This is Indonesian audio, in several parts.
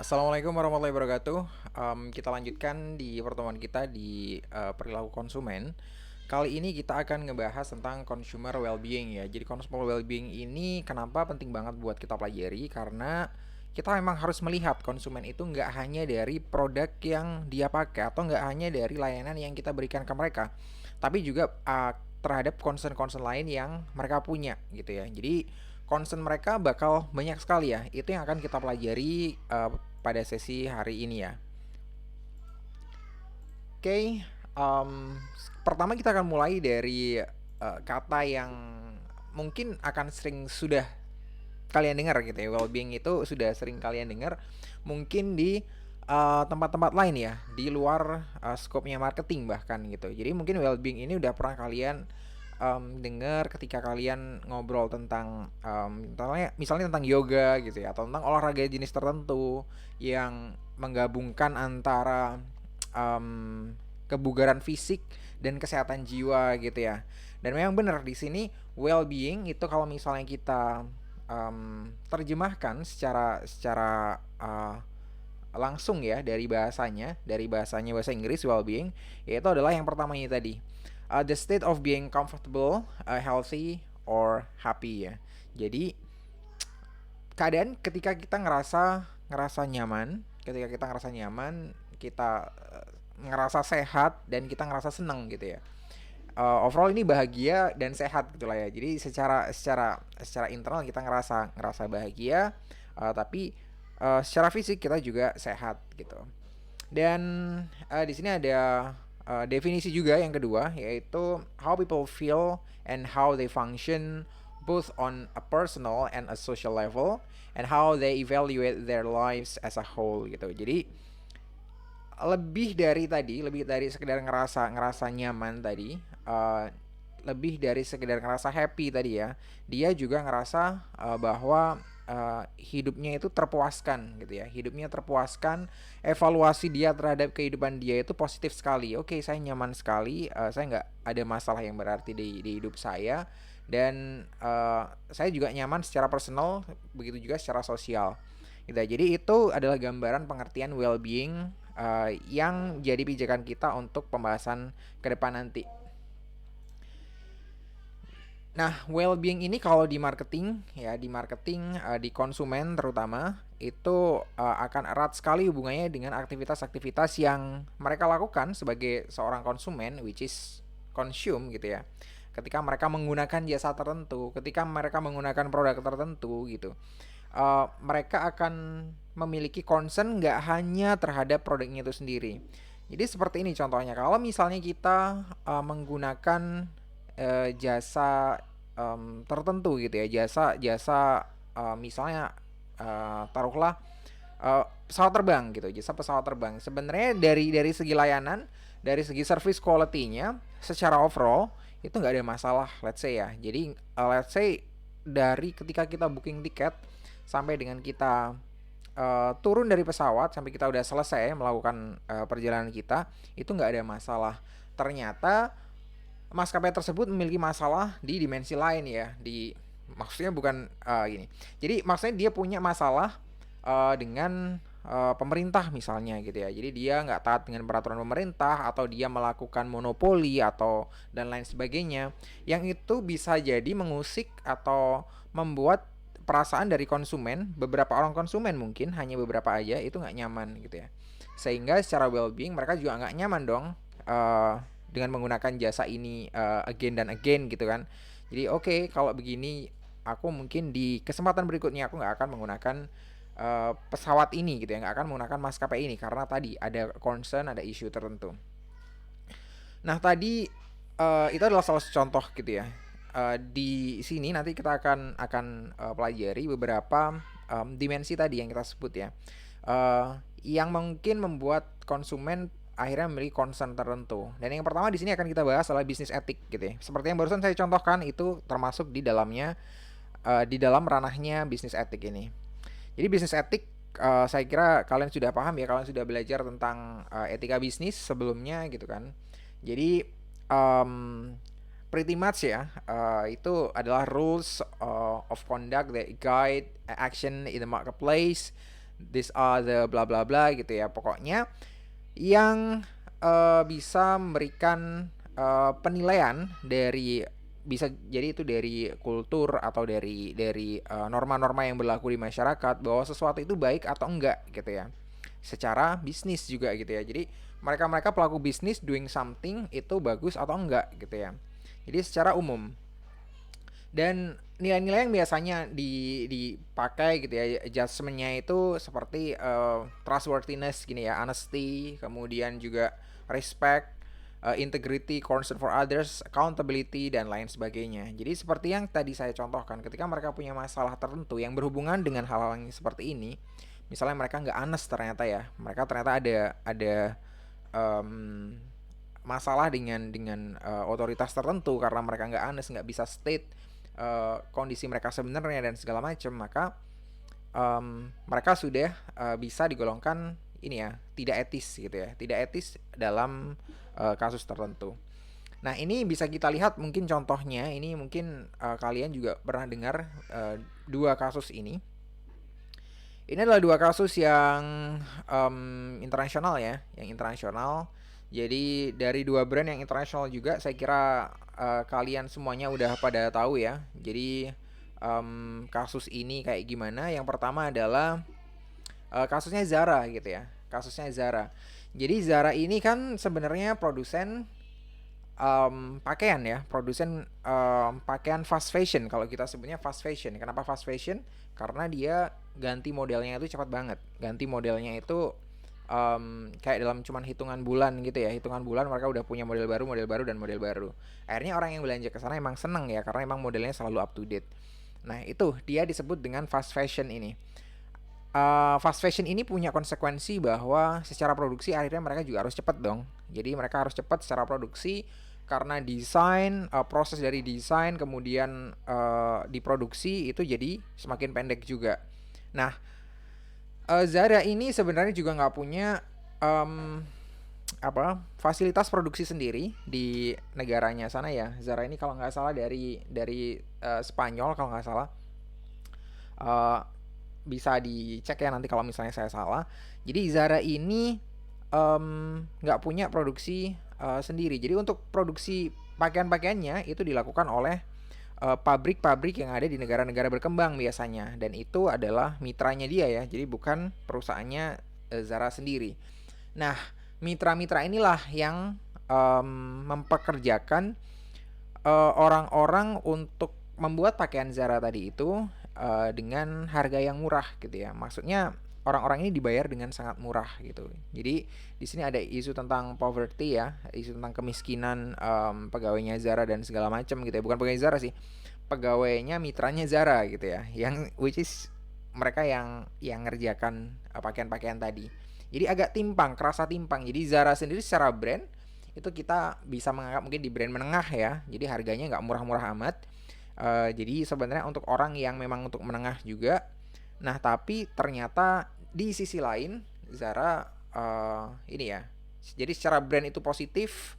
Assalamualaikum warahmatullahi wabarakatuh. Kita lanjutkan di pertemuan kita di perilaku konsumen. Kali ini kita akan ngebahas tentang consumer well-being ya. Jadi consumer well-being ini kenapa penting banget buat kita pelajari karena kita memang harus melihat konsumen itu nggak hanya dari produk yang dia pakai atau nggak hanya dari layanan yang kita berikan ke mereka, tapi juga terhadap concern-concern lain yang mereka punya gitu ya. Jadi concern mereka bakal banyak sekali ya. Itu yang akan kita pelajari pada sesi hari ini ya. Oke, pertama kita akan mulai dari kata yang mungkin akan sering sudah kalian dengar gitu ya. Well-being itu sudah sering kalian dengar mungkin di tempat-tempat lain ya, di luar skopnya marketing bahkan gitu. Jadi mungkin well-being ini udah pernah kalian dengar ketika kalian ngobrol tentang misalnya tentang yoga gitu ya, atau tentang olahraga jenis tertentu yang menggabungkan antara kebugaran fisik dan kesehatan jiwa gitu ya. Dan memang benar di sini well-being itu kalau misalnya kita terjemahkan secara langsung ya dari bahasanya bahasa Inggris well-being, yaitu adalah yang pertamanya tadi, the state of being comfortable, healthy or happy ya. Jadi keadaan ketika kita ngerasa ngerasa nyaman, ketika kita ngerasa nyaman, kita ngerasa sehat dan kita ngerasa seneng gitu ya. Overall ini bahagia dan sehat gitulah ya. Jadi secara internal kita ngerasa ngerasa bahagia, tapi secara fisik kita juga sehat gitu. Dan di sini ada definisi juga yang kedua, yaitu how people feel and how they function both on a personal and a social level, and how they evaluate their lives as a whole gitu. Jadi lebih dari sekedar ngerasa ngerasa nyaman tadi, lebih dari sekedar ngerasa happy tadi ya, dia juga ngerasa bahwa hidupnya itu terpuaskan gitu ya, hidupnya terpuaskan, evaluasi dia terhadap kehidupan dia itu positif sekali. Oke, saya nyaman sekali, saya nggak ada masalah yang berarti di hidup saya, dan saya juga nyaman secara personal, begitu juga secara sosial gitu. Jadi itu adalah gambaran pengertian well-being yang jadi pijakan kita untuk pembahasan ke depan nanti. Nah, well-being ini kalau di marketing ya, di konsumen terutama itu akan erat sekali hubungannya dengan aktivitas-aktivitas yang mereka lakukan sebagai seorang konsumen, which is consume gitu ya. Ketika mereka menggunakan jasa tertentu, ketika mereka menggunakan produk tertentu gitu, mereka akan memiliki concern nggak hanya terhadap produknya itu sendiri. Jadi seperti ini contohnya, kalau misalnya kita menggunakan jasa tertentu gitu ya, jasa misalnya taruhlah pesawat terbang gitu, jasa pesawat terbang. Sebenarnya dari segi layanan, dari segi service quality-nya, secara overall itu nggak ada masalah, let's say ya. Jadi let's say dari ketika kita booking tiket sampai dengan kita turun dari pesawat sampai kita udah selesai melakukan perjalanan kita, itu nggak ada masalah. Ternyata maskapai tersebut memiliki masalah di dimensi lain ya, di maksudnya bukan gini. Jadi maksudnya dia punya masalah dengan pemerintah misalnya gitu ya. Jadi dia nggak taat dengan peraturan pemerintah, atau dia melakukan monopoli atau dan lain sebagainya, yang itu bisa jadi mengusik atau membuat perasaan dari konsumen, beberapa orang konsumen, mungkin hanya beberapa aja, itu nggak nyaman gitu ya. Sehingga secara well-being mereka juga nggak nyaman dong dengan menggunakan jasa ini again dan again gitu kan. Jadi oke, kalau begini aku mungkin di kesempatan berikutnya aku nggak akan menggunakan pesawat ini gitu ya, nggak akan menggunakan maskapai ini karena tadi ada concern, ada isu tertentu. Nah tadi itu adalah salah satu contoh gitu ya. Di sini nanti kita akan pelajari beberapa dimensi tadi yang kita sebut ya, yang mungkin membuat konsumen akhirnya memiliki concern tertentu. Dan yang pertama di sini akan kita bahas adalah bisnis etik gitu ya. Seperti yang barusan saya contohkan, itu termasuk di dalamnya, di dalam ranahnya bisnis etik ini. Jadi bisnis etik, saya kira kalian sudah paham ya, kalian sudah belajar tentang etika bisnis sebelumnya gitu kan. Jadi um, pretty much ya, itu adalah rules of conduct that guide action in the marketplace these are the bla bla bla gitu ya. Pokoknya yang bisa memberikan penilaian dari, bisa jadi itu dari kultur atau dari norma-norma yang berlaku di masyarakat bahwa sesuatu itu baik atau enggak gitu ya. Secara bisnis juga gitu ya. Jadi mereka-mereka pelaku bisnis doing something itu bagus atau enggak gitu ya. Jadi secara umum. Dan nilai-nilai yang biasanya dipakai gitu ya, adjustmentnya itu seperti trustworthiness gini ya, honesty, kemudian juga respect, integrity, concern for others, accountability, dan lain sebagainya. Jadi seperti yang tadi saya contohkan, ketika mereka punya masalah tertentu yang berhubungan dengan hal-hal yang seperti ini, misalnya mereka nggak honest ternyata ya, mereka ternyata ada um, masalah dengan otoritas tertentu karena mereka nggak honest, nggak bisa state kondisi mereka sebenarnya dan segala macam, maka mereka sudah bisa digolongkan ini ya, tidak etis gitu ya, tidak etis dalam kasus tertentu. Nah ini bisa kita lihat mungkin contohnya, ini mungkin kalian juga pernah dengar dua kasus ini. Ini adalah dua kasus yang internasional ya, yang internasional. Jadi dari dua brand yang internasional juga, saya kira kalian semuanya udah pada tahu ya. Jadi kasus ini kayak gimana? Yang pertama adalah kasusnya Zara gitu ya. Kasusnya Zara. Jadi Zara ini kan sebenarnya produsen pakaian ya, produsen pakaian fast fashion, kalau kita sebutnya fast fashion. Kenapa fast fashion? Karena dia ganti modelnya itu cepat banget. Ganti modelnya itu kayak dalam cuman hitungan bulan gitu ya. Hitungan bulan mereka udah punya model baru, model baru, dan model baru. Akhirnya orang yang belanja ke sana emang seneng ya, karena emang modelnya selalu up to date. Nah itu dia disebut dengan fast fashion ini. Fast fashion ini punya konsekuensi bahwa secara produksi akhirnya mereka juga harus cepat dong. Jadi mereka harus cepat secara produksi karena desain, proses dari desain kemudian diproduksi itu jadi semakin pendek juga. Nah, Zara ini sebenarnya juga nggak punya em, fasilitas produksi sendiri di negaranya sana ya. Zara ini kalau nggak salah dari Spanyol kalau nggak salah. Eh, Bisa dicek ya nanti kalau misalnya saya salah. Jadi Zara ini nggak punya produksi sendiri. Jadi untuk produksi pakaian-pakaiannya itu dilakukan oleh pabrik-pabrik yang ada di negara-negara berkembang biasanya, dan itu adalah mitranya dia ya. Jadi bukan perusahaannya Zara sendiri. Nah, mitra-mitra inilah yang mempekerjakan orang-orang untuk membuat pakaian Zara tadi itu dengan harga yang murah gitu ya. Maksudnya orang-orang ini dibayar dengan sangat murah gitu. Jadi di sini ada isu tentang poverty ya, isu tentang kemiskinan pegawainya Zara dan segala macam gitu ya. Bukan pegawai Zara sih, pegawainya mitranya Zara gitu ya. Yang which is mereka yang ngerjakan pakaian-pakaian tadi. Jadi agak timpang, kerasa timpang. Jadi Zara sendiri secara brand itu kita bisa menganggap mungkin di brand menengah ya. Jadi harganya nggak murah-murah amat. Jadi sebenarnya untuk orang yang memang untuk menengah juga. Nah tapi ternyata di sisi lain Zara ini ya. Jadi secara brand itu positif,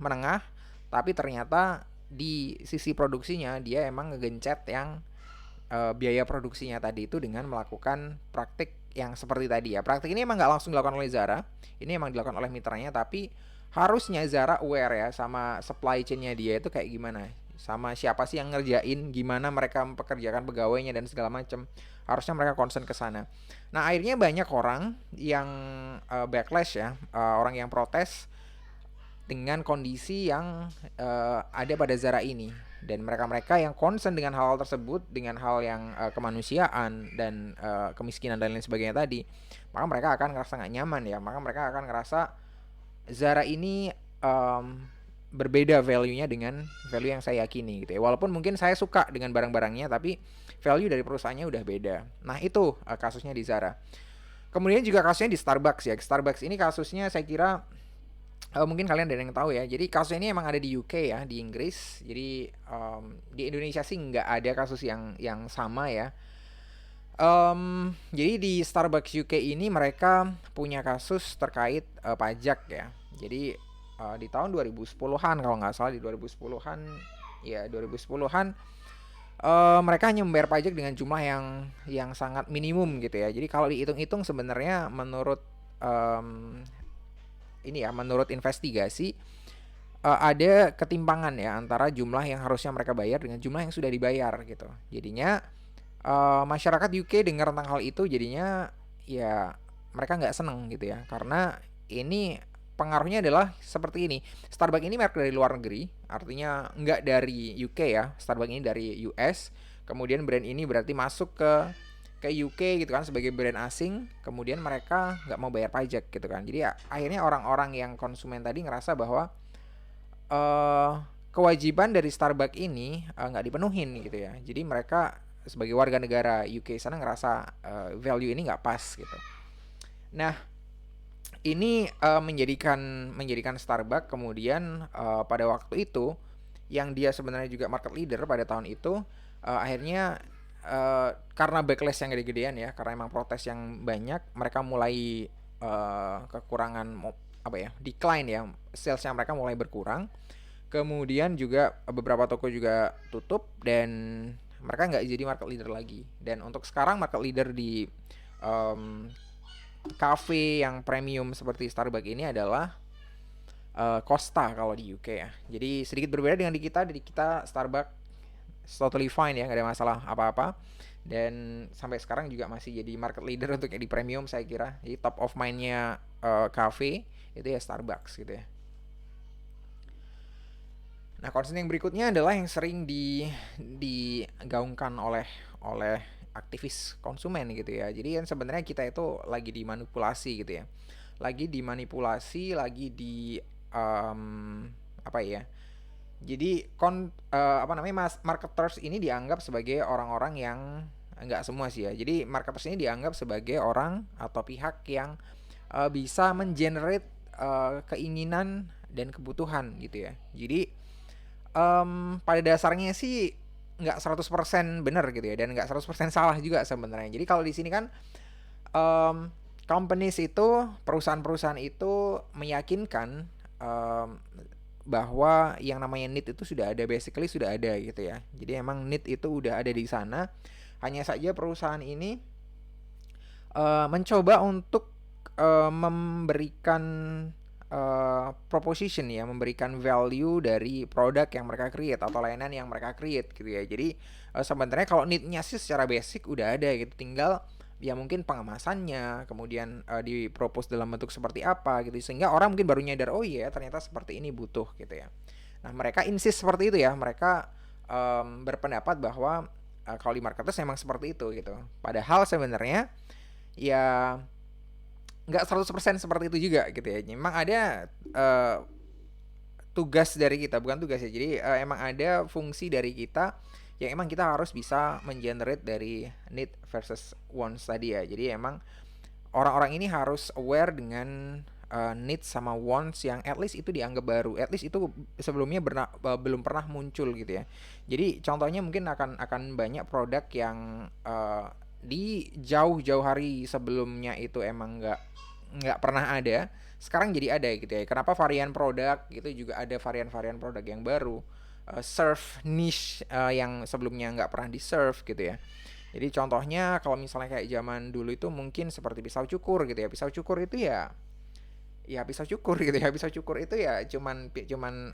menengah. Tapi ternyata di sisi produksinya dia emang ngegencet yang biaya produksinya tadi itu dengan melakukan praktik yang seperti tadi ya. Praktik ini emang nggak langsung dilakukan oleh Zara. Ini emang dilakukan oleh mitranya, tapi harusnya Zara aware ya sama supply chain-nya dia itu kayak gimana, sama siapa sih yang ngerjain, gimana mereka mempekerjakan pegawainya dan segala macam. Harusnya mereka concern ke sana. Nah, akhirnya banyak orang yang backlash ya, orang yang protes dengan kondisi yang ada pada Zara ini, dan mereka-mereka yang concern dengan hal-hal tersebut, dengan hal yang kemanusiaan dan kemiskinan dan lain sebagainya tadi, maka mereka akan ngerasa nggak nyaman ya, maka mereka akan ngerasa Zara ini berbeda value-nya dengan value yang saya yakini gitu ya. Walaupun mungkin saya suka dengan barang-barangnya, tapi value dari perusahaannya udah beda. Nah itu kasusnya di Zara. Kemudian juga kasusnya di Starbucks ya. Starbucks ini kasusnya saya kira mungkin kalian ada yang tahu ya. Jadi kasus ini emang ada di UK ya, di Inggris. Jadi di Indonesia sih nggak ada kasus yang sama ya. Jadi di Starbucks UK ini mereka punya kasus terkait pajak ya. Jadi di tahun 2010-an kalau nggak salah, di 2010-an ya, 2010-an Mereka hanya membayar pajak dengan jumlah yang sangat minimum gitu ya. Jadi kalau dihitung-hitung sebenarnya menurut, mmm, ini ya, menurut investigasi, ada ketimpangan ya antara jumlah yang harusnya mereka bayar dengan jumlah yang sudah dibayar gitu. Jadinya, masyarakat UK dengar tentang hal itu jadinya ya mereka nggak seneng gitu ya, karena ini pengaruhnya adalah seperti ini. Starbucks ini merek dari luar negeri, artinya nggak dari UK ya. Starbucks ini dari US. Kemudian brand ini berarti masuk ke UK gitu kan sebagai brand asing. Kemudian mereka nggak mau bayar pajak gitu kan. Jadi ya, akhirnya orang-orang yang konsumen tadi ngerasa bahwa eh kewajiban dari Starbucks ini nggak dipenuhin gitu ya. Jadi mereka sebagai warga negara UK sana ngerasa value ini nggak pas gitu. Nah, ini menjadikan menjadikan Starbucks kemudian pada waktu itu yang dia sebenarnya juga market leader pada tahun itu akhirnya karena backlash yang gede-gedean ya, karena emang protes yang banyak, mereka mulai kekurangan apa ya, decline ya, salesnya mereka mulai berkurang. Kemudian juga beberapa toko juga tutup dan mereka nggak jadi market leader lagi. Dan untuk sekarang market leader di em, cafe yang premium seperti Starbucks ini adalah Costa kalau di UK ya. Jadi sedikit berbeda dengan di kita Starbucks totally fine ya, nggak ada masalah apa-apa. Dan sampai sekarang juga masih jadi market leader untuk yang di premium saya kira. Jadi top of mind-nya cafe itu ya Starbucks gitu ya. Nah, concern yang berikutnya adalah yang sering digaungkan oleh oleh aktivis konsumen gitu ya. Jadi kan sebenarnya kita itu lagi dimanipulasi gitu ya. Lagi dimanipulasi, lagi di apa ya? Jadi apa namanya, marketers ini dianggap sebagai orang-orang yang enggak semua sih ya. Jadi marketers ini dianggap sebagai orang atau pihak yang bisa mengenerate keinginan dan kebutuhan gitu ya. Jadi pada dasarnya sih nggak 100% benar gitu ya dan nggak 100% salah juga sebenarnya. Jadi kalau di sini kan um, companies itu, perusahaan-perusahaan itu meyakinkan um, bahwa yang namanya need itu sudah ada, basically sudah ada gitu ya. Jadi emang need itu udah ada di sana. Hanya saja perusahaan ini mencoba untuk memberikan proposition ya, memberikan value dari produk yang mereka create atau layanan yang mereka create gitu ya. Jadi sebenarnya kalau need-nya sih secara basic udah ada gitu, tinggal ya mungkin pengemasannya, kemudian dipropose dalam bentuk seperti apa gitu, sehingga orang mungkin baru nyadar oh iya ternyata seperti ini butuh gitu ya. Nah mereka insist seperti itu ya, mereka berpendapat bahwa kalau di marketers memang seperti itu gitu. Padahal sebenarnya ya nggak 100% seperti itu juga gitu ya. Memang ada tugas dari kita, bukan tugas ya. Jadi emang ada fungsi dari kita yang emang kita harus bisa mengenerate dari need versus wants tadi ya. Jadi emang orang-orang ini harus aware dengan need sama wants yang at least itu dianggap baru. At least itu sebelumnya belum pernah muncul gitu ya. Jadi contohnya mungkin akan banyak produk yang di jauh-jauh hari sebelumnya itu emang nggak pernah ada, sekarang jadi ada gitu ya. Kenapa varian produk gitu juga ada varian-varian produk yang baru, serve niche yang sebelumnya nggak pernah di serve gitu ya. Jadi contohnya kalau misalnya kayak zaman dulu itu mungkin seperti pisau cukur gitu ya. Pisau cukur itu ya pisau cukur gitu ya. Pisau cukur itu ya cuman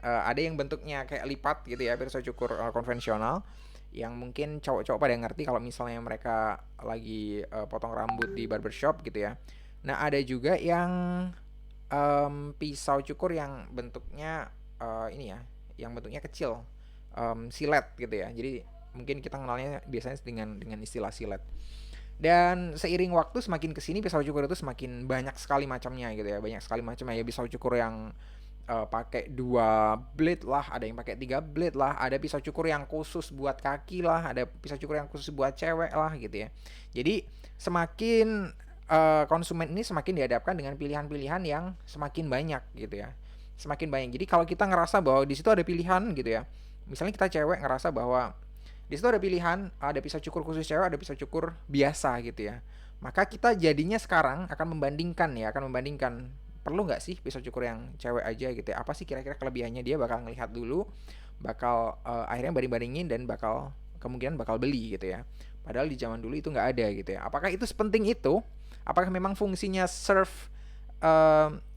ada yang bentuknya kayak lipat gitu ya, pisau cukur konvensional yang mungkin cowok-cowok pada ngerti kalau misalnya mereka lagi potong rambut di barbershop gitu ya. Nah, ada juga yang pisau cukur yang bentuknya ini ya, yang bentuknya kecil, silet gitu ya. Jadi mungkin kita kenalnya biasanya dengan istilah silet. Dan seiring waktu semakin kesini pisau cukur itu semakin banyak sekali macamnya gitu ya, banyak sekali macamnya ya. Pisau cukur yang pakai 2 blade lah, ada yang pakai 3 blade lah, ada pisau cukur yang khusus buat kaki lah, ada pisau cukur yang khusus buat cewek lah gitu ya. Jadi semakin konsumen ini semakin dihadapkan dengan pilihan-pilihan yang semakin banyak gitu ya, semakin banyak. Jadi kalau kita ngerasa bahwa di situ ada pilihan gitu ya, misalnya kita cewek ngerasa bahwa di situ ada pilihan, ada pisau cukur khusus cewek, ada pisau cukur biasa gitu ya, maka kita jadinya sekarang akan membandingkan ya, akan membandingkan perlu nggak sih pisau cukur yang cewek aja gitu ya, apa sih kira-kira kelebihannya. Dia bakal ngelihat dulu, bakal akhirnya banding-bandingin dan bakal kemungkinan bakal beli gitu ya. Padahal di zaman dulu itu nggak ada gitu ya. Apakah itu sepenting itu? Apakah memang fungsinya serve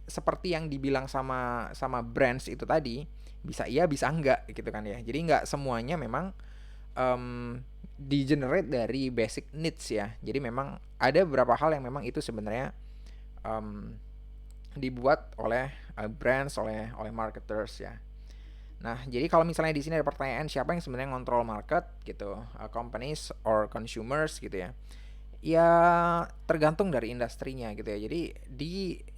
seperti yang dibilang sama sama brands itu tadi? Bisa iya, bisa enggak gitu kan ya. Jadi nggak semuanya memang di-generate dari basic needs ya. Jadi memang ada beberapa hal yang memang itu sebenarnya um, dibuat oleh brands, oleh marketers ya. Nah, jadi kalau misalnya di sini ada pertanyaan siapa yang sebenarnya ngontrol market gitu, companies or consumers gitu ya. Ya tergantung dari industrinya gitu ya. Jadi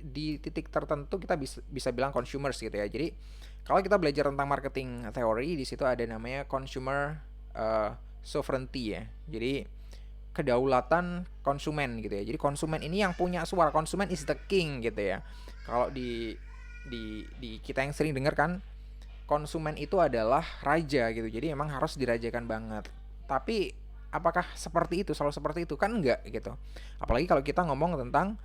di titik tertentu kita bisa bilang consumers gitu ya. Jadi kalau kita belajar tentang marketing teori, di situ ada namanya consumer sovereignty ya. Jadi kedaulatan konsumen gitu ya. Jadi konsumen ini yang punya suara, konsumen is the king gitu ya. Kalau di kita yang sering dengar kan, konsumen itu adalah raja gitu. Jadi emang harus dirajakan banget. Tapi apakah seperti itu, selalu seperti itu? Kan enggak gitu. Apalagi kalau kita ngomong tentang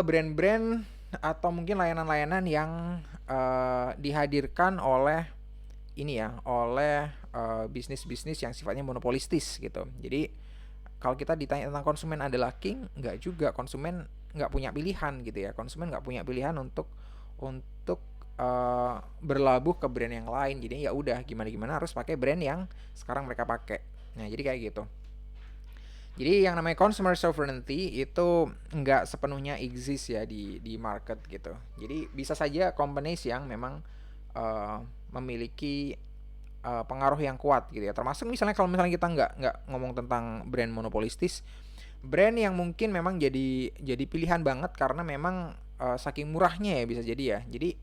brand-brand atau mungkin layanan-layanan yang dihadirkan oleh ini ya, oleh bisnis-bisnis yang sifatnya monopolistis gitu. Jadi kalau kita ditanya tentang konsumen adalah king, enggak juga. Konsumen nggak punya pilihan gitu ya. Konsumen nggak punya pilihan untuk berlabuh ke brand yang lain. Jadi ya udah gimana harus pakai brand yang sekarang mereka pakai. Nah jadi kayak gitu. Jadi yang namanya consumer sovereignty itu nggak sepenuhnya exist ya di market gitu. Jadi bisa saja companies yang memang memiliki pengaruh yang kuat gitu ya. Termasuk misalnya kalau misalnya kita nggak ngomong tentang brand monopolistis, brand yang mungkin memang jadi pilihan banget karena memang saking murahnya ya bisa jadi ya. Jadi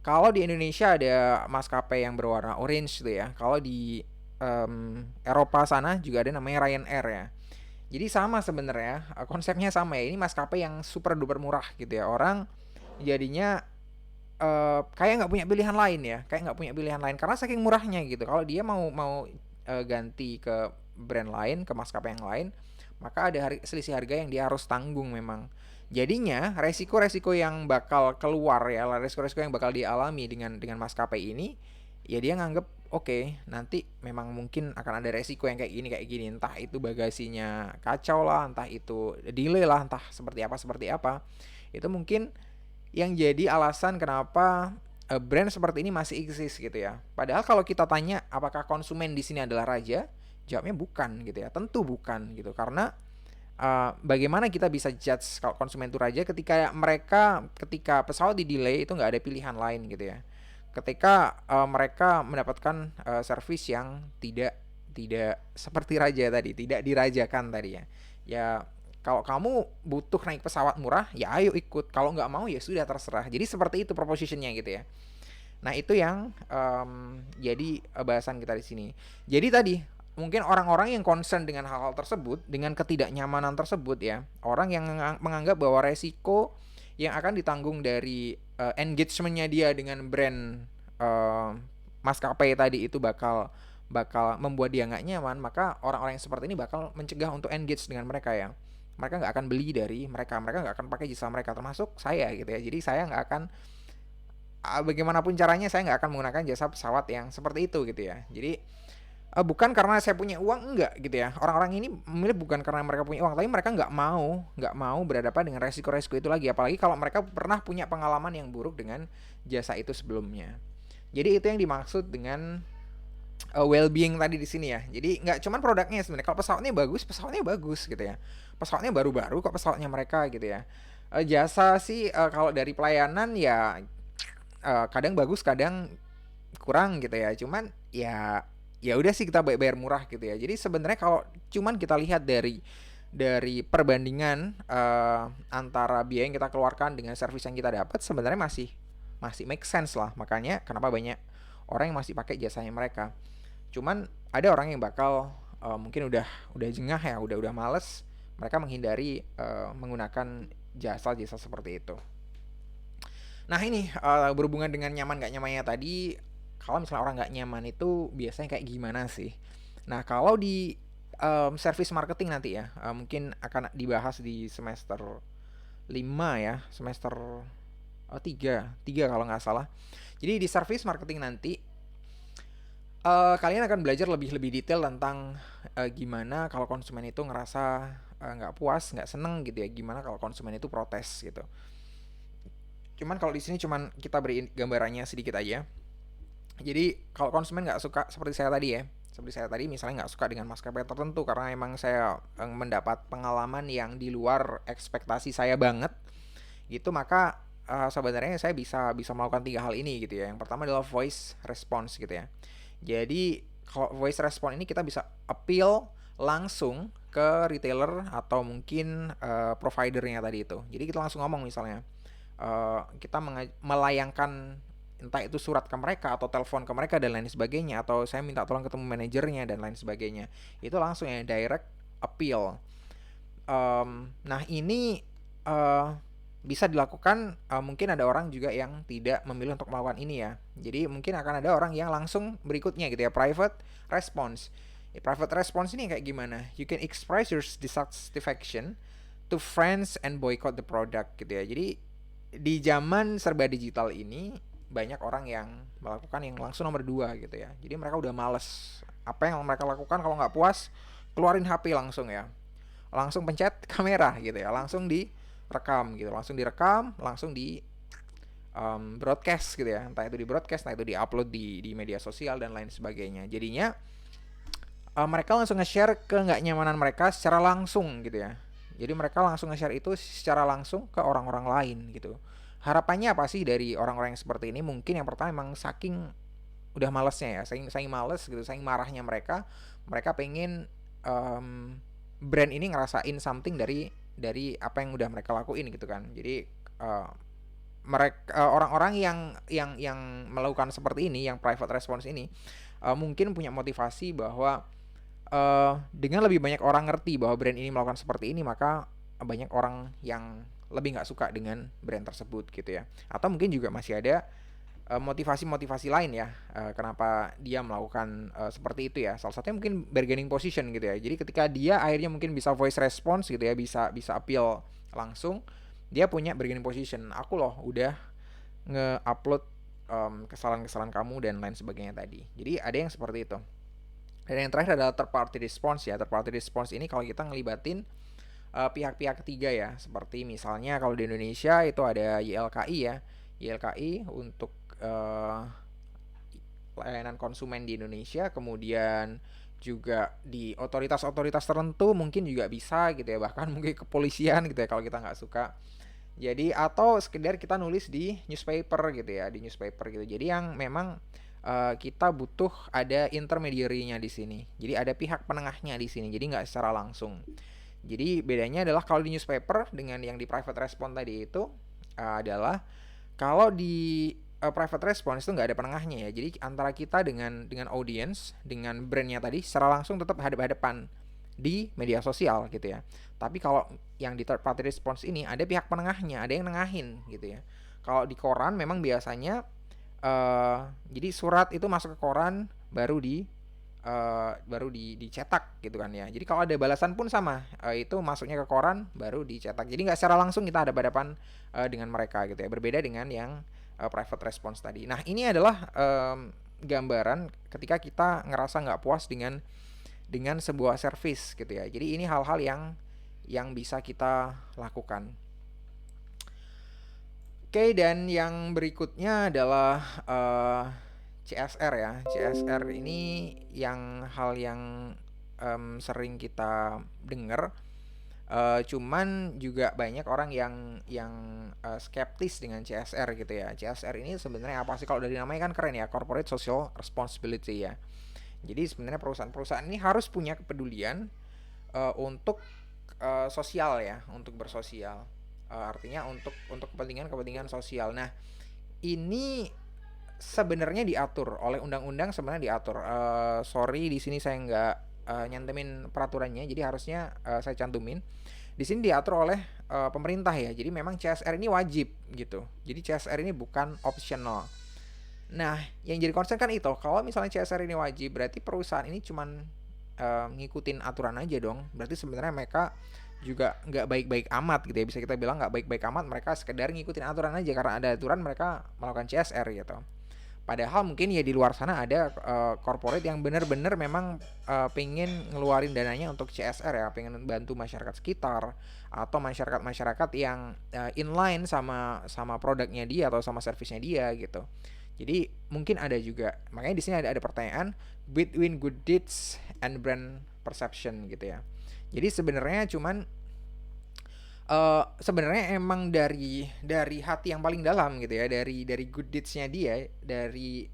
kalau di Indonesia ada maskapai yang berwarna orange gitu ya. Kalau di Eropa sana juga ada namanya Ryanair ya. Jadi sama sebenarnya, konsepnya sama ya. Ini maskapai yang super duper murah gitu ya. Orang jadinya kayak nggak punya pilihan lain ya, kayak nggak punya pilihan lain karena saking murahnya gitu. Kalau dia mau mau ganti ke brand lain, ke maskapai yang lain, maka ada selisih harga yang dia harus tanggung memang. Jadinya resiko-resiko yang bakal keluar ya, resiko-resiko yang bakal dialami dengan maskapai ini, ya dia nganggep oke, nanti memang mungkin akan ada resiko yang kayak gini, entah itu bagasinya kacau lah, entah itu delay lah, entah seperti apa. Itu mungkin yang jadi alasan kenapa brand seperti ini masih eksis gitu ya. Padahal kalau kita tanya apakah konsumen di sini adalah raja, jawabnya bukan gitu ya. Tentu bukan gitu karena bagaimana kita bisa judge kalau konsumen itu raja ketika pesawat di delay itu nggak ada pilihan lain gitu ya. Ketika mereka mendapatkan servis yang tidak seperti raja tadi, tidak dirajakan tadi ya. Ya kalau kamu butuh naik pesawat murah, ya ayo ikut. Kalau nggak mau ya sudah terserah. Jadi seperti itu propositionnya gitu ya. Nah itu yang jadi bahasan kita di sini. Jadi tadi mungkin orang-orang yang concern dengan hal-hal tersebut, dengan ketidaknyamanan tersebut ya, orang yang menganggap bahwa resiko yang akan ditanggung dari engagementnya dia dengan brand maskapai tadi itu bakal membuat dia nggak nyaman, maka orang-orang yang seperti ini bakal mencegah untuk engage dengan mereka ya. Mereka nggak akan beli dari mereka nggak akan pakai jasa mereka, termasuk saya gitu ya. Jadi saya nggak akan bagaimanapun caranya saya nggak akan menggunakan jasa pesawat yang seperti itu gitu ya. Jadi bukan karena saya punya uang, enggak gitu ya. Orang-orang ini memilih bukan karena mereka punya uang, tapi mereka nggak mau berhadapan dengan resiko-resiko itu lagi, apalagi kalau mereka pernah punya pengalaman yang buruk dengan jasa itu sebelumnya. Jadi itu yang dimaksud dengan well-being tadi di sini ya. Jadi nggak cuman produknya sebenarnya. Kalau pesawatnya bagus gitu ya. Pesawatnya baru-baru kok pesawatnya mereka gitu ya. Jasa sih kalau dari pelayanan ya kadang bagus, kadang kurang gitu ya. Cuman ya udah sih kita bayar murah gitu ya. Jadi sebenarnya kalau cuman kita lihat dari perbandingan antara biaya yang kita keluarkan dengan servis yang kita dapat, sebenarnya masih make sense lah. Makanya kenapa banyak orang yang masih pakai jasanya mereka. Cuman ada orang yang bakal mungkin udah jengah ya, udah males, mereka menghindari menggunakan jasa-jasa seperti itu. Nah ini berhubungan dengan nyaman gak nyamannya tadi, kalau misalnya orang gak nyaman itu biasanya kayak gimana sih? Nah kalau di service marketing nanti ya, mungkin akan dibahas di semester 5 ya, semester 3 kalau nggak salah. Jadi di service marketing nanti Kalian akan belajar lebih detail tentang gimana kalau konsumen itu ngerasa nggak puas, nggak seneng gitu ya. Gimana kalau konsumen itu protes gitu. Cuman kalau di sini cuman kita beri gambarannya sedikit aja. Jadi kalau konsumen nggak suka seperti saya tadi misalnya nggak suka dengan maskapai tertentu karena emang saya mendapat pengalaman yang di luar ekspektasi saya banget gitu, maka sebenarnya saya bisa bisa melakukan tiga hal ini gitu ya. Yang pertama adalah voice response gitu ya. Jadi kalau voice response ini kita bisa appeal langsung ke retailer atau mungkin providernya tadi itu. Jadi kita langsung ngomong misalnya kita melayangkan entah itu surat ke mereka atau telepon ke mereka dan lain sebagainya, atau saya minta tolong ketemu manajernya dan lain sebagainya, itu langsung ya direct appeal. Nah ini uh, bisa dilakukan, mungkin ada orang juga yang tidak memilih untuk melakukan ini ya. Jadi mungkin akan ada orang yang langsung berikutnya gitu ya, private response. Private response ini kayak gimana? You can express your dissatisfaction to friends and boycott the product gitu ya. Jadi di zaman serba digital ini banyak orang yang melakukan yang langsung nomor dua gitu ya. Jadi mereka udah males. Apa yang mereka lakukan kalau nggak puas, keluarin HP langsung ya, langsung pencet kamera gitu ya, langsung direkam gitu, langsung direkam, langsung di broadcast gitu ya, entah itu di broadcast, entah itu di upload di media sosial dan lain sebagainya. Jadinya mereka langsung nge-share ke nggak nyamanan mereka secara langsung gitu ya. Jadi mereka langsung nge-share itu secara langsung ke orang-orang lain gitu. Harapannya apa sih dari orang-orang yang seperti ini? Mungkin yang pertama emang saking udah malesnya ya, saking males gitu, saking marahnya mereka, mereka pengen brand ini ngerasain something dari apa yang udah mereka lakuin gitu kan. Jadi mereka orang-orang yang melakukan seperti ini, yang private response ini, mungkin punya motivasi bahwa dengan lebih banyak orang ngerti bahwa brand ini melakukan seperti ini, maka banyak orang yang lebih nggak suka dengan brand tersebut gitu ya. Atau mungkin juga masih ada motivasi-motivasi lain ya, kenapa dia melakukan seperti itu ya. Salah satunya mungkin bargaining position gitu ya. Jadi ketika dia akhirnya mungkin bisa voice response gitu ya, bisa bisa appeal langsung, dia punya bargaining position. Aku loh udah nge-upload kesalahan-kesalahan kamu dan lain sebagainya tadi. Jadi ada yang seperti itu. Dan yang terakhir adalah third party response ya. Third party response ini kalau kita ngelibatin pihak-pihak ketiga ya. Seperti misalnya kalau di Indonesia itu ada YLKI ya. YLKI untuk layanan konsumen di Indonesia, kemudian juga di otoritas-otoritas tertentu mungkin juga bisa gitu ya, bahkan mungkin kepolisian gitu ya kalau kita nggak suka. Jadi atau sekedar kita nulis di newspaper gitu ya, di newspaper gitu. Jadi yang memang kita butuh ada intermediary-nya di sini. Jadi ada pihak penengahnya di sini. Jadi nggak secara langsung. Jadi bedanya adalah kalau di newspaper dengan yang di private response tadi itu adalah kalau di private response itu nggak ada penengahnya ya. Jadi antara kita dengan audience, dengan brandnya tadi secara langsung tetap hadap-hadapan di media sosial gitu ya. Tapi kalau yang di third party response ini ada pihak penengahnya, ada yang nengahin gitu ya. Kalau di koran memang biasanya jadi surat itu masuk ke koran baru dicetak gitu kan ya. Jadi kalau ada balasan pun sama, itu masuknya ke koran baru dicetak. Jadi nggak secara langsung kita hadap-hadapan dengan mereka gitu ya. Berbeda dengan yang private response tadi. Nah ini adalah gambaran ketika kita ngerasa nggak puas dengan sebuah service gitu ya. Jadi ini hal-hal yang bisa kita lakukan. Oke, dan yang berikutnya adalah CSR ya. CSR ini hal yang sering kita dengar. Cuman juga banyak orang yang skeptis dengan CSR gitu ya. CSR ini sebenarnya apa sih? Kalau dari namanya kan keren ya, Corporate Social Responsibility ya. Jadi sebenarnya perusahaan-perusahaan ini harus punya kepedulian untuk sosial ya, untuk bersosial. Artinya untuk kepentingan sosial. Nah, ini sebenarnya diatur oleh undang-undang, sebenarnya diatur. Sorry di sini saya nggak nyantemin peraturannya, jadi harusnya saya cantumin. Di sini diatur oleh pemerintah ya. Jadi memang CSR ini wajib gitu. Jadi CSR ini bukan optional. Nah, yang jadi concern kan itu. Kalau misalnya CSR ini wajib, berarti perusahaan ini cuman ngikutin aturan aja dong. Berarti sebenarnya mereka juga nggak baik-baik amat gitu ya. Bisa kita bilang nggak baik-baik amat. Mereka sekedar ngikutin aturan aja, karena ada aturan mereka melakukan CSR gitu. Padahal mungkin ya di luar sana ada corporate yang benar-benar memang pengen ngeluarin dananya untuk CSR ya, pengen bantu masyarakat sekitar atau masyarakat-masyarakat yang inline sama sama produknya dia atau sama servisnya dia gitu. Jadi mungkin ada juga. Makanya di sini ada pertanyaan between good deeds and brand perception gitu ya. Jadi sebenarnya cuman sebenarnya emang dari hati yang paling dalam gitu ya, dari good deeds-nya dia, dari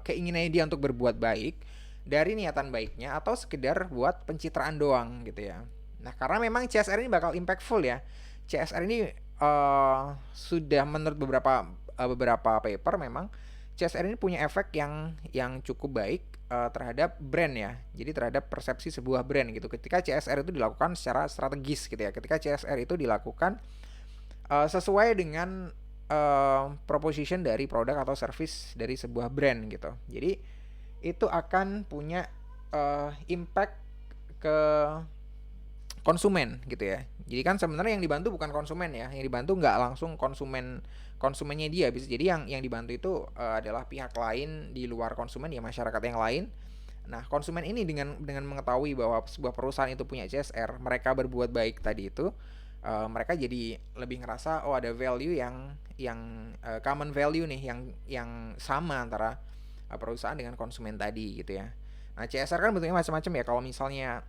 keinginannya dia untuk berbuat baik, dari niatan baiknya atau sekedar buat pencitraan doang gitu ya. Nah, karena memang CSR ini bakal impactful ya. CSR ini sudah menurut beberapa paper memang CSR ini punya efek yang cukup baik terhadap brand ya. Jadi terhadap persepsi sebuah brand gitu. Ketika CSR itu dilakukan secara strategis gitu ya. Ketika CSR itu dilakukan sesuai dengan proposition dari produk atau service dari sebuah brand gitu. Jadi itu akan punya impact ke konsumen gitu ya. Jadi kan sebenarnya yang dibantu bukan konsumen ya, yang dibantu nggak langsung konsumennya dia. Bisa jadi yang dibantu itu adalah pihak lain di luar konsumen ya, masyarakat yang lain. Nah, konsumen ini dengan mengetahui bahwa sebuah perusahaan itu punya CSR, mereka berbuat baik tadi itu, mereka jadi lebih ngerasa oh ada value yang common value nih yang sama antara perusahaan dengan konsumen tadi gitu ya. Nah, CSR kan bentuknya macam-macam ya. Kalau misalnya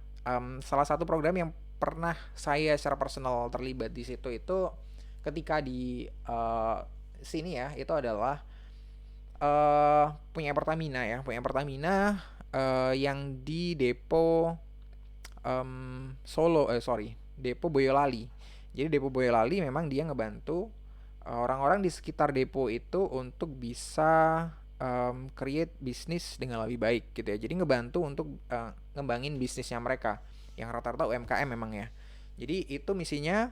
salah satu program yang pernah saya secara personal terlibat di situ itu ketika di sini ya, itu adalah punya Pertamina ya, punya Pertamina yang di depo Solo, sorry, depo Boyolali. Jadi depo Boyolali memang dia ngebantu orang-orang di sekitar depo itu untuk bisa create bisnis dengan lebih baik gitu ya. Jadi ngebantu untuk ngembangin bisnisnya mereka yang rata-rata UMKM memang ya. Jadi itu misinya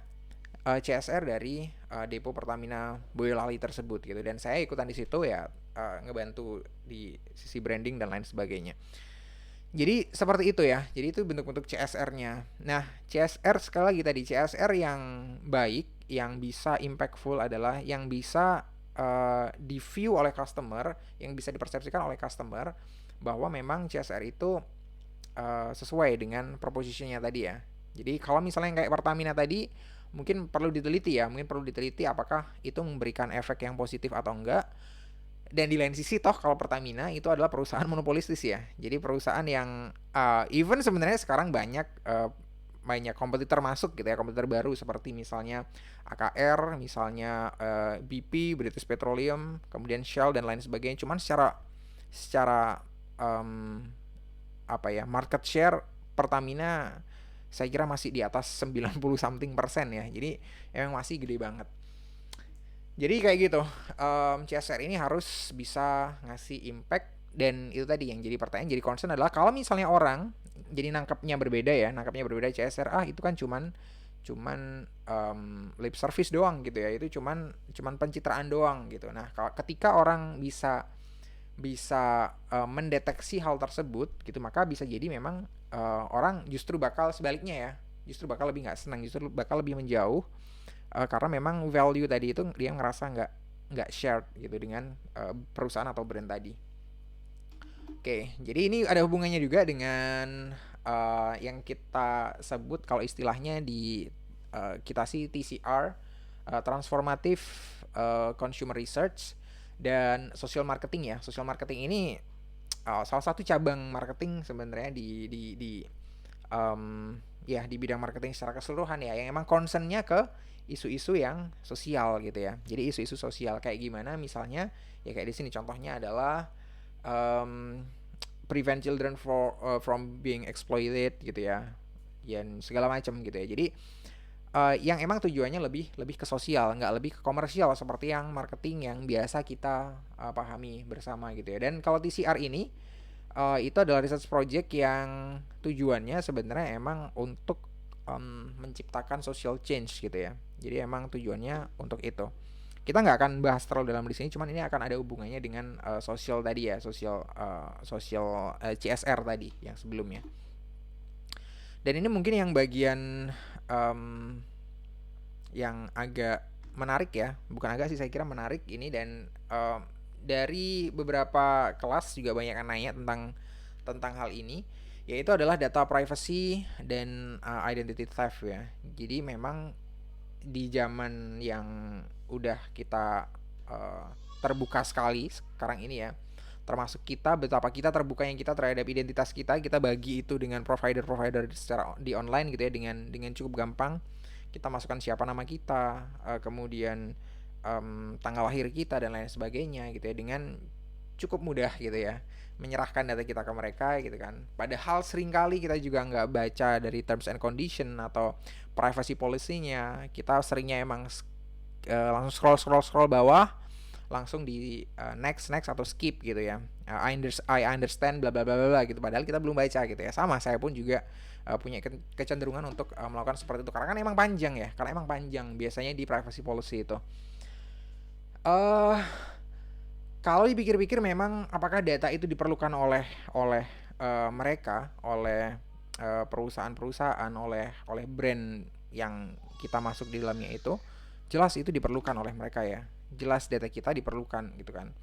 CSR dari depo Pertamina Boyolali tersebut gitu, dan saya ikutan di situ ya, ngebantu di sisi branding dan lain sebagainya. Jadi seperti itu ya. Jadi itu bentuk-bentuk CSR-nya. Nah, CSR sekali lagi tadi CSR yang baik, yang bisa impactful adalah yang bisa di-view oleh customer, yang bisa dipersepsikan oleh customer bahwa memang CSR itu sesuai dengan propositionnya tadi ya. Jadi kalau misalnya yang kayak Pertamina tadi mungkin perlu diteliti ya, mungkin perlu diteliti apakah itu memberikan efek yang positif atau enggak. Dan di lain sisi toh kalau Pertamina itu adalah perusahaan monopolistis ya. Jadi perusahaan yang even sebenarnya sekarang banyak kompetitor masuk gitu ya, kompetitor baru seperti misalnya AKR, misalnya BP, British Petroleum, kemudian Shell dan lain sebagainya. Cuman secara market share Pertamina saya kira masih di atas 90 something persen ya. Jadi emang masih gede banget. Jadi kayak gitu, CSR ini harus bisa ngasih impact, dan itu tadi yang jadi pertanyaan, jadi concern adalah kalau misalnya orang jadi nangkapnya berbeda CSR, itu kan cuman lip service doang gitu ya, itu cuman pencitraan doang gitu. Nah, ketika orang bisa mendeteksi hal tersebut gitu, maka bisa jadi memang orang justru bakal sebaliknya ya, justru bakal lebih nggak senang, justru bakal lebih menjauh. Karena memang value tadi itu dia ngerasa nggak shared gitu dengan perusahaan atau brand tadi. Oke, jadi ini ada hubungannya juga dengan yang kita sebut kalau istilahnya di kita sih TCR, transformative consumer research dan social marketing ya. Social marketing ini salah satu cabang marketing sebenarnya di bidang marketing secara keseluruhan ya, yang emang concernnya ke isu-isu yang sosial gitu ya. Jadi isu-isu sosial kayak gimana misalnya ya, kayak di sini contohnya adalah prevent children from being exploited gitu ya, dan segala macam gitu ya. Jadi yang emang tujuannya lebih ke sosial, nggak lebih ke komersial seperti yang marketing yang biasa kita pahami bersama gitu ya. Dan kalau TCR ini itu adalah research project yang tujuannya sebenarnya emang untuk menciptakan social change gitu ya. Jadi emang tujuannya untuk itu. Kita nggak akan bahas terlalu dalam di sini, cuman ini akan ada hubungannya dengan sosial tadi ya, sosial CSR tadi yang sebelumnya. Dan ini mungkin yang bagian yang agak menarik ya, bukan agak sih, saya kira menarik ini, dan dari beberapa kelas juga banyak yang nanya tentang hal ini, yaitu adalah data privacy dan identity theft ya. Jadi memang di zaman yang udah kita uh, terbuka sekali sekarang ini ya, termasuk kita, betapa kita terbuka yang kita terhadap identitas kita bagi itu dengan provider-provider secara di online gitu ya, dengan cukup gampang kita masukkan siapa nama kita, kemudian tanggal lahir kita dan lain sebagainya gitu ya, dengan cukup mudah gitu ya menyerahkan data kita ke mereka gitu kan. Padahal seringkali kita juga nggak baca dari terms and condition atau privacy policy-nya. Kita seringnya emang langsung scroll bawah, langsung di next atau skip gitu ya. I understand bla bla bla bla gitu, padahal kita belum baca gitu ya. Sama saya pun juga punya kecenderungan untuk melakukan seperti itu, karena kan emang panjang ya, karena emang panjang biasanya di privacy policy itu. eh Kalau dipikir-pikir memang apakah data itu diperlukan oleh mereka, oleh perusahaan-perusahaan, oleh brand yang kita masuk di dalamnya itu, jelas itu diperlukan oleh mereka ya. Jelas data kita diperlukan gitu kan.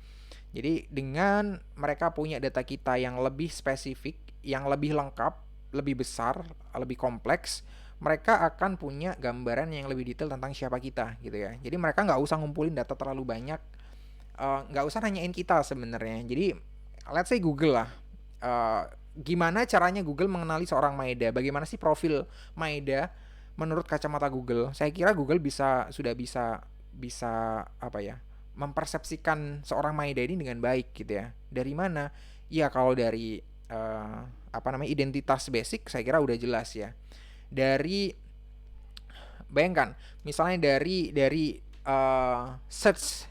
Jadi dengan mereka punya data kita yang lebih spesifik, yang lebih lengkap, lebih besar, lebih kompleks, mereka akan punya gambaran yang lebih detail tentang siapa kita gitu ya. Jadi mereka nggak usah ngumpulin data terlalu banyak, nggak usah nanyain kita sebenarnya. Jadi let's say Google lah, uh, gimana caranya Google mengenali seorang Maeda, bagaimana sih profil Maeda menurut kacamata Google. Saya kira Google sudah bisa bisa apa ya, mempersepsikan seorang Maeda ini dengan baik gitu ya. Dari mana? Ya kalau dari apa namanya, identitas basic saya kira udah jelas ya. Dari, bayangkan misalnya dari search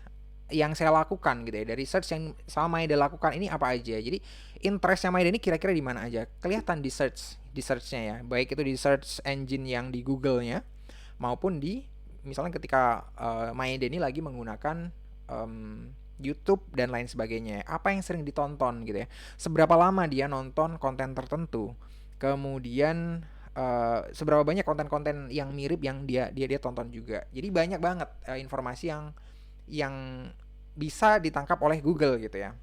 yang saya lakukan gitu ya, dari search yang sama Maeda lakukan ini apa aja. Jadi interestnya Maeda ini kira-kira di mana aja, kelihatan di searchnya ya, baik itu di search engine yang di Google-nya maupun di, misalnya ketika Maeda ini lagi menggunakan YouTube dan lain sebagainya, apa yang sering ditonton gitu ya, seberapa lama dia nonton konten tertentu, kemudian seberapa banyak konten-konten yang mirip yang dia tonton juga. Jadi banyak banget informasi yang bisa ditangkap oleh Google gitu ya.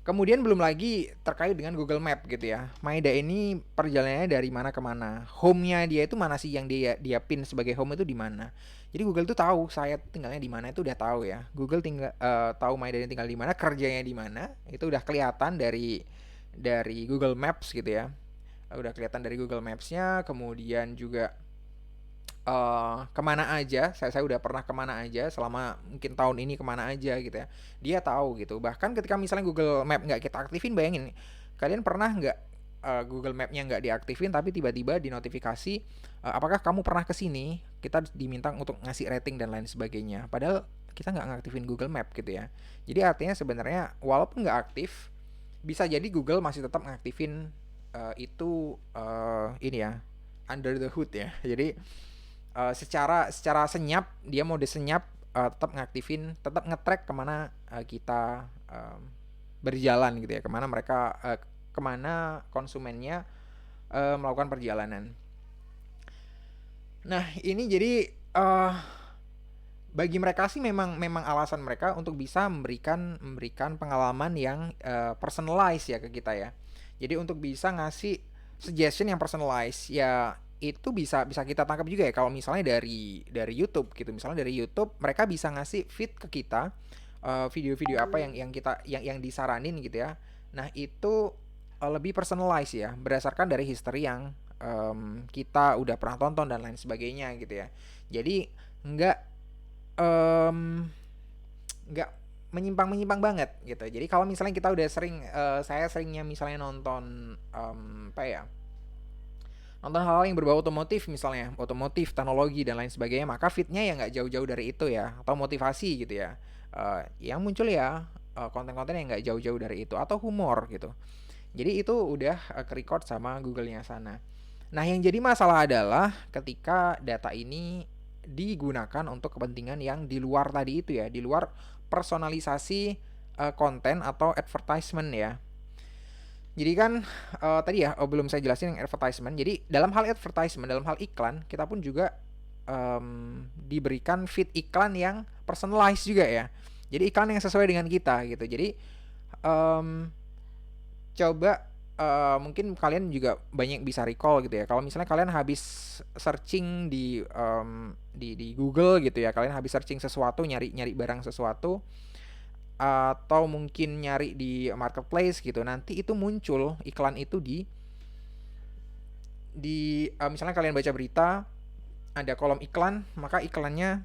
Kemudian belum lagi terkait dengan Google Map gitu ya. Maeda ini perjalanannya dari mana ke mana. Home-nya dia itu mana sih, yang dia pin sebagai home itu di mana. Jadi Google tuh tahu saya tinggalnya di mana, itu udah tahu ya. Google tinggal tahu Maeda ini tinggal di mana, kerjanya di mana, itu udah kelihatan dari Google Maps gitu ya. Udah kelihatan dari Google Maps-nya, kemudian juga kemana aja, saya udah pernah kemana aja selama mungkin tahun ini, kemana aja gitu ya, dia tahu gitu. Bahkan ketika misalnya Google Map nggak kita aktifin, bayangin kalian pernah nggak Google Map-nya nggak diaktifin tapi tiba-tiba di notifikasi, apakah kamu pernah kesini, kita diminta untuk ngasih rating dan lain sebagainya, padahal kita nggak ngaktifin Google Map gitu ya. Jadi artinya sebenarnya walaupun nggak aktif, bisa jadi Google masih tetap ngaktifin itu, ini ya, under the hood ya. Jadi secara senyap, dia mode senyap, tetap ngaktifin, tetap ngetrack kemana kita berjalan gitu ya, kemana konsumennya melakukan perjalanan. Nah ini jadi bagi mereka sih memang memang alasan mereka untuk bisa memberikan pengalaman yang personalized ya ke kita ya. Jadi untuk bisa ngasih suggestion yang personalized ya, itu bisa bisa kita tangkap juga ya, kalau misalnya dari YouTube gitu. Misalnya dari YouTube mereka bisa ngasih feed ke kita video-video apa yang kita yang disaranin gitu ya. Nah itu lebih personalized ya, berdasarkan dari history yang kita udah pernah tonton dan lain sebagainya gitu ya. Jadi nggak em, nggak menyimpang banget gitu. Jadi kalau misalnya kita udah sering, saya seringnya misalnya nonton apa ya, nonton hal-hal yang berbau otomotif, misalnya otomotif, teknologi dan lain sebagainya, maka fitnya ya nggak jauh-jauh dari itu ya, atau motivasi gitu ya. Yang muncul ya konten-konten yang nggak jauh-jauh dari itu, atau humor gitu. Jadi itu udah ke-record sama Google-nya sana. Nah yang jadi masalah adalah ketika data ini digunakan untuk kepentingan yang di luar tadi itu ya, di luar personalisasi konten atau advertisement ya. Jadi kan tadi ya, belum saya jelasin yang advertisement. Jadi dalam hal advertisement, dalam hal iklan, kita pun juga diberikan feed iklan yang personalized juga ya. Jadi iklan yang sesuai dengan kita gitu. Jadi um, coba mungkin kalian juga banyak bisa recall gitu ya. Kalau misalnya kalian habis searching di Google gitu ya, kalian habis searching sesuatu, nyari nyari barang sesuatu, atau mungkin nyari di marketplace gitu, nanti itu muncul iklan itu di misalnya kalian baca berita, ada kolom iklan, maka iklannya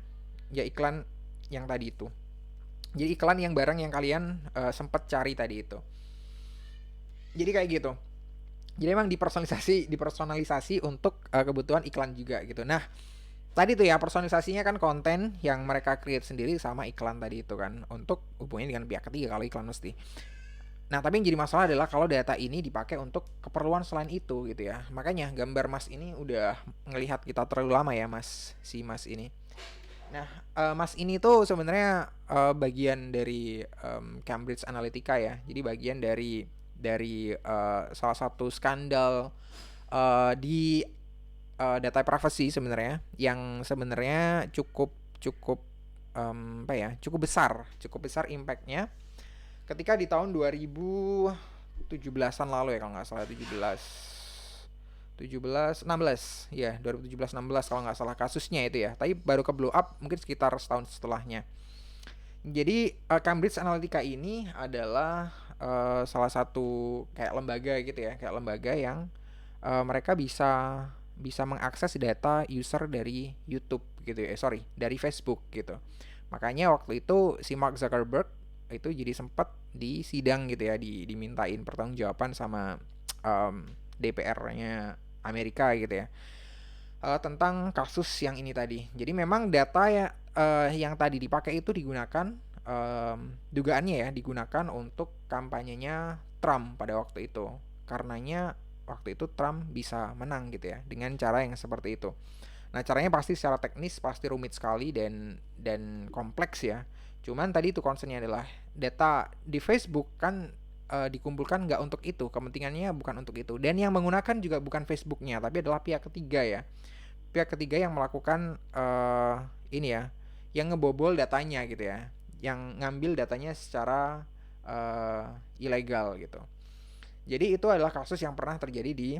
ya iklan yang tadi itu. Jadi iklan yang barang yang kalian sempat cari tadi itu. Jadi kayak gitu. Jadi emang dipersonalisasi untuk kebutuhan iklan juga gitu. Nah, tadi tuh ya personalisasinya kan konten yang mereka create sendiri sama iklan tadi itu kan, untuk hubungannya dengan pihak ketiga kalau iklan mesti. Nah, tapi yang jadi masalah adalah kalau data ini dipakai untuk keperluan selain itu gitu ya. Makanya gambar Mas ini udah ngelihat kita terlalu lama ya, Mas, si Mas ini. Nah, Mas ini tuh sebenarnya bagian dari Cambridge Analytica ya. Jadi bagian dari salah satu skandal di data privacy sebenarnya, yang sebenarnya cukup cukup apa ya, cukup besar impactnya ketika di tahun 2017-an lalu ya, kalau nggak salah 16 ya, 2017-16 kalau nggak salah kasusnya itu ya, tapi baru ke blow up mungkin sekitar setahun setelahnya. Jadi Cambridge Analytica ini adalah salah satu kayak lembaga gitu ya, kayak lembaga yang mereka bisa bisa mengakses data user dari YouTube gitu ya, dari Facebook gitu. Makanya waktu itu si Mark Zuckerberg itu jadi sempat disidang gitu ya, dimintain pertanggungjawaban sama DPR-nya Amerika gitu ya, tentang kasus yang ini tadi. Jadi memang data ya yang tadi dipakai itu digunakan, dugaannya ya digunakan untuk kampanyenya Trump pada waktu itu. Karenanya waktu itu Trump bisa menang gitu ya dengan cara yang seperti itu. Nah, caranya pasti secara teknis pasti rumit sekali dan kompleks ya. Cuman tadi itu concernnya adalah data di Facebook kan dikumpulkan nggak untuk itu, kepentingannya bukan untuk itu. Dan yang menggunakan juga bukan Facebooknya, tapi adalah pihak ketiga ya. Pihak ketiga yang melakukan ini ya, yang ngebobol datanya gitu ya, yang ngambil datanya secara ilegal gitu. Jadi itu adalah kasus yang pernah terjadi di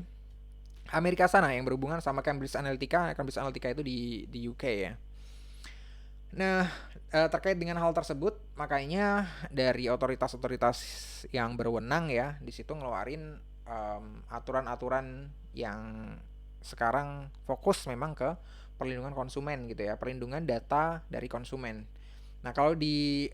Amerika sana yang berhubungan sama Cambridge Analytica. Cambridge Analytica itu di UK ya. Nah, terkait dengan hal tersebut, makanya dari otoritas-otoritas yang berwenang ya, di situ ngeluarin aturan-aturan yang sekarang fokus memang ke perlindungan konsumen gitu ya, perlindungan data dari konsumen. Nah, kalau di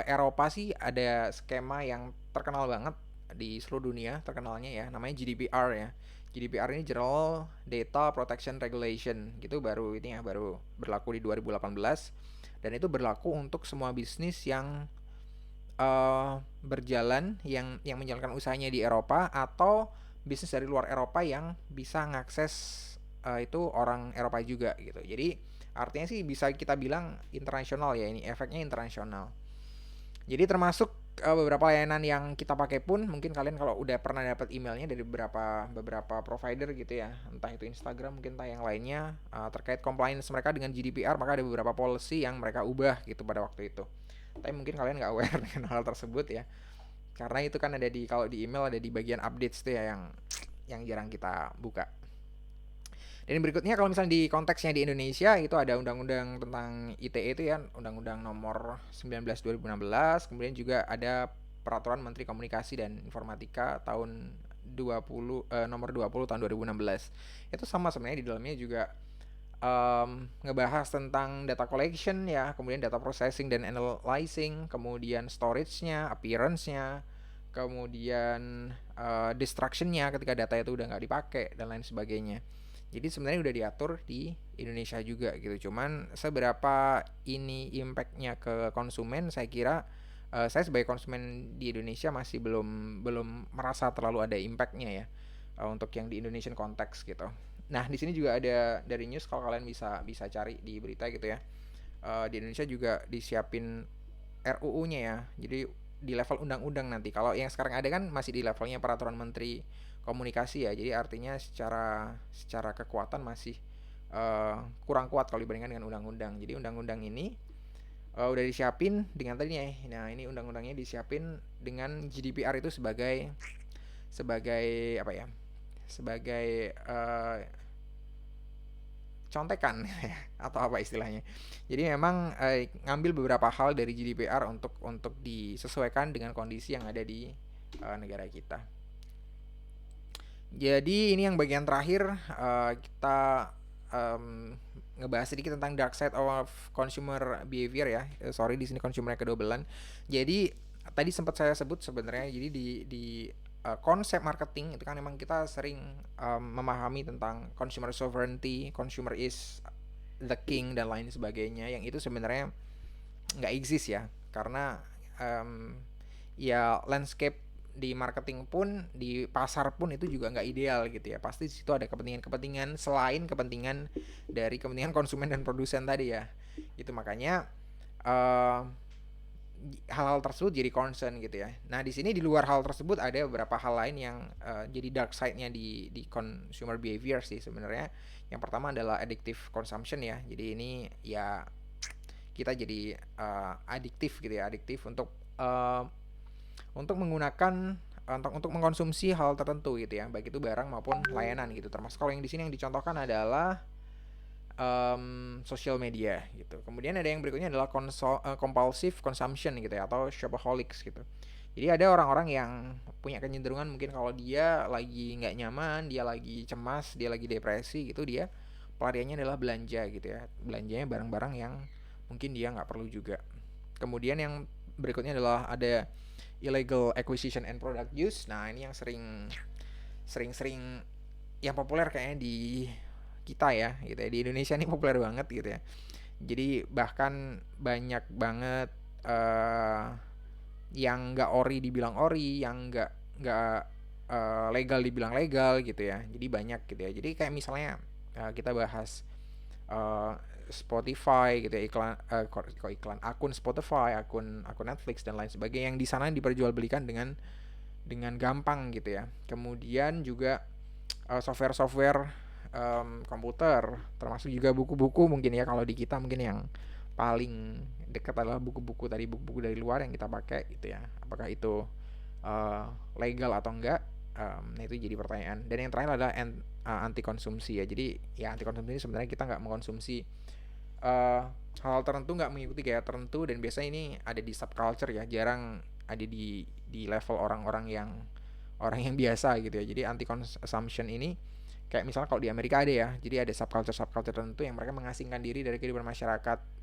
Eropa sih ada skema yang terkenal banget di seluruh dunia, terkenalnya ya, namanya GDPR ya. GDPR ini General Data Protection Regulation gitu, baru ini ya, baru berlaku di 2018, dan itu berlaku untuk semua bisnis yang berjalan, yang menjalankan usahanya di Eropa, atau bisnis dari luar Eropa yang bisa ngakses itu orang Eropa juga gitu. Jadi artinya sih bisa kita bilang internasional ya, ini efeknya internasional. Jadi termasuk beberapa layanan yang kita pakai pun, mungkin kalian kalau udah pernah dapat emailnya dari beberapa provider gitu ya, entah itu Instagram mungkin entah yang lainnya, terkait compliance mereka dengan GDPR, maka ada beberapa policy yang mereka ubah gitu pada waktu itu. Tapi mungkin kalian nggak aware dengan hal tersebut ya, karena itu kan ada kalau di email ada di bagian updates tuh ya, yang jarang kita buka. Dan berikutnya kalau misalnya di konteksnya di Indonesia itu ada undang-undang tentang ITE itu ya, Undang-Undang Nomor 19 2016, kemudian juga ada Peraturan Menteri Komunikasi dan Informatika tahun nomor 20 tahun 2016. Itu sama sebenarnya, di dalamnya juga ngebahas tentang data collection ya, kemudian data processing dan analyzing, kemudian storage-nya, appearance-nya, kemudian destruction-nya ketika data itu udah nggak dipakai dan lain sebagainya. Jadi sebenarnya udah diatur di Indonesia juga gitu. Cuman seberapa ini impactnya ke konsumen, saya kira saya sebagai konsumen di Indonesia masih belum belum merasa terlalu ada impactnya ya, untuk yang di Indonesian konteks gitu. Nah, di sini juga ada dari news, kalau kalian bisa bisa cari di berita gitu ya. Di Indonesia juga disiapin RUU-nya ya. Jadi di level undang-undang nanti. Kalau yang sekarang ada kan masih di levelnya peraturan menteri komunikasi ya. Jadi artinya secara secara kekuatan masih kurang kuat kalau dibandingkan dengan undang-undang. Jadi undang-undang ini udah disiapin dengan tadi nih. Nah, ini undang-undangnya disiapin dengan GDPR itu sebagai sebagai apa ya? Sebagai contekan atau apa istilahnya. Jadi memang ngambil beberapa hal dari GDPR untuk disesuaikan dengan kondisi yang ada di negara kita. Jadi ini yang bagian terakhir, kita ngebahas sedikit tentang dark side of consumer behavior ya. Sorry di sini consumer kedobelan. Jadi tadi sempat saya sebut sebenarnya, jadi di konsep marketing itu kan memang kita sering memahami tentang consumer sovereignty, consumer is the king dan lain sebagainya, yang itu sebenarnya nggak exist ya, karena ya landscape di marketing pun, di pasar pun itu juga nggak ideal gitu ya. Pasti di situ ada kepentingan-kepentingan selain kepentingan dari kepentingan konsumen dan produsen tadi ya. Itu makanya uh, hal-hal tersebut jadi concern gitu ya. Nah di sini di luar hal tersebut ada beberapa hal lain yang jadi dark side-nya di consumer behavior sih sebenarnya. Yang pertama adalah addictive consumption ya. Jadi ini ya kita jadi adiktif gitu ya, adiktif untuk menggunakan untuk mengkonsumsi hal tertentu gitu ya, baik itu barang maupun layanan gitu. Termasuk kalau yang di sini yang dicontohkan adalah social media gitu. Kemudian ada yang berikutnya adalah compulsive consumption gitu ya, atau shopaholics gitu. Jadi ada orang-orang yang punya kecenderungan mungkin kalau dia lagi nggak nyaman, dia lagi cemas, dia lagi depresi gitu, dia pelariannya adalah belanja gitu ya. Belanjanya barang-barang yang mungkin dia nggak perlu juga. Kemudian yang berikutnya adalah ada illegal acquisition and product use. Nah ini yang sering yang populer kayaknya di kita ya gitu ya, di Indonesia ini populer banget gitu ya. Jadi bahkan banyak banget yang nggak ori dibilang ori, yang nggak legal dibilang legal gitu ya. Jadi banyak gitu ya. Jadi kayak misalnya kita bahas uh, Spotify gitu ya, iklan akun Spotify, akun Netflix dan lain sebagainya, yang di sana diperjualbelikan dengan gampang gitu ya. Kemudian juga software-software komputer, termasuk juga buku-buku mungkin ya, kalau di kita mungkin yang paling dekat adalah buku-buku tadi, buku-buku dari luar yang kita pakai gitu ya. Apakah itu uh, legal atau enggak? Nah itu jadi pertanyaan. Dan yang terakhir adalah anti konsumsi ya. Jadi ya anti konsumsi ini sebenarnya kita nggak mengkonsumsi uh, hal tertentu, nggak mengikuti gaya tertentu, dan biasanya ini ada di subculture ya, jarang ada di level orang yang biasa gitu ya. Jadi anti consumption ini kayak misalnya kalau di Amerika ada ya, jadi ada subculture tertentu yang mereka mengasingkan diri dari kehidupan masyarakat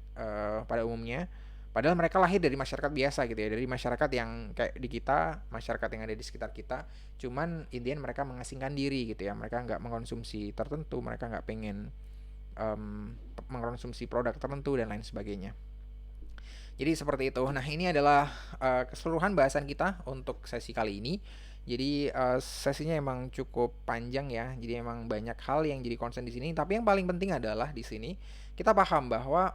pada umumnya, padahal mereka lahir dari masyarakat biasa gitu ya, dari masyarakat yang kayak di kita, masyarakat yang ada di sekitar kita, cuman intinya mereka mengasingkan diri gitu ya, mereka nggak mengkonsumsi tertentu, mereka nggak pengen mengkonsumsi produk tertentu dan lain sebagainya. Jadi seperti itu. Nah ini adalah keseluruhan bahasan kita untuk sesi kali ini. Jadi sesinya emang cukup panjang ya. Jadi emang banyak hal yang jadi concern di sini. Tapi yang paling penting adalah di sini kita paham bahwa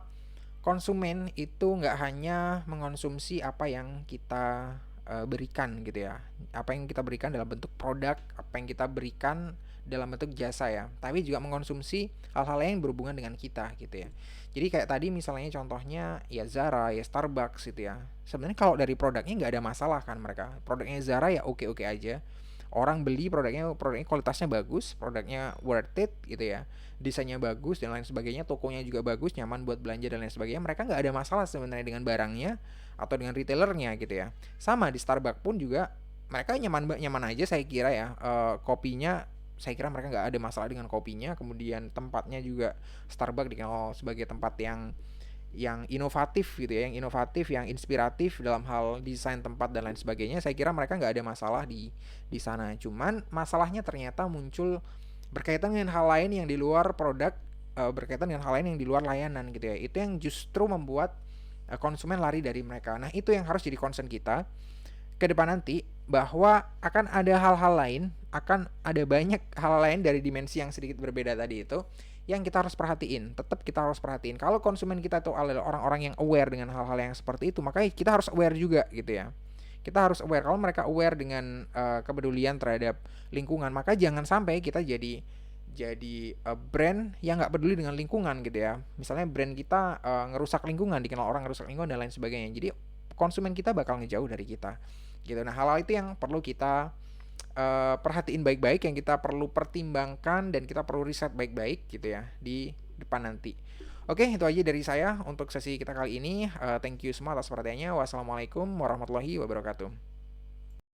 konsumen itu nggak hanya mengkonsumsi apa yang kita berikan gitu ya. Apa yang kita berikan dalam bentuk produk, apa yang kita berikan dalam bentuk jasa ya. Tapi juga mengkonsumsi hal-hal yang berhubungan dengan kita gitu ya. Jadi kayak tadi misalnya contohnya ya Zara, ya Starbucks gitu ya. Sebenarnya kalau dari produknya nggak ada masalah kan mereka. Produknya Zara ya oke-oke aja. Orang beli produknya kualitasnya bagus, produknya worth it gitu ya. Desainnya bagus dan lain sebagainya, tokonya juga bagus, nyaman buat belanja dan lain sebagainya. Mereka nggak ada masalah sebenarnya dengan barangnya atau dengan retailernya gitu ya. Sama di Starbucks pun juga mereka nyaman aja saya kira ya. Kopinya saya kira mereka nggak ada masalah dengan kopinya. Kemudian tempatnya juga, Starbucks dikenal sebagai tempat yang inovatif gitu ya, yang inovatif, yang inspiratif dalam hal desain tempat dan lain sebagainya. Saya kira mereka nggak ada masalah di sana. Cuman masalahnya ternyata muncul berkaitan dengan hal lain yang di luar produk, berkaitan dengan hal lain yang di luar layanan gitu ya. Itu yang justru membuat konsumen lari dari mereka. Nah itu yang harus jadi concern kita ke depan nanti, bahwa akan ada hal-hal lain, akan ada banyak hal lain dari dimensi yang sedikit berbeda tadi itu yang kita harus perhatiin. Tetap kita harus perhatiin. Kalau konsumen kita itu adalah orang-orang yang aware dengan hal-hal yang seperti itu, maka kita harus aware juga gitu ya. Kita harus aware. Kalau mereka aware dengan kepedulian terhadap lingkungan, maka jangan sampai kita jadi brand yang nggak peduli dengan lingkungan gitu ya. Misalnya brand kita ngerusak lingkungan, dikenal orang ngerusak lingkungan dan lain sebagainya. Jadi konsumen kita bakal ngejauh dari kita gitu. Nah, hal-hal itu yang perlu kita perhatiin baik-baik, yang kita perlu pertimbangkan dan kita perlu riset baik-baik gitu ya di depan nanti. Oke, itu aja dari saya untuk sesi kita kali ini. Thank you semua atas perhatiannya. Wassalamualaikum warahmatullahi wabarakatuh.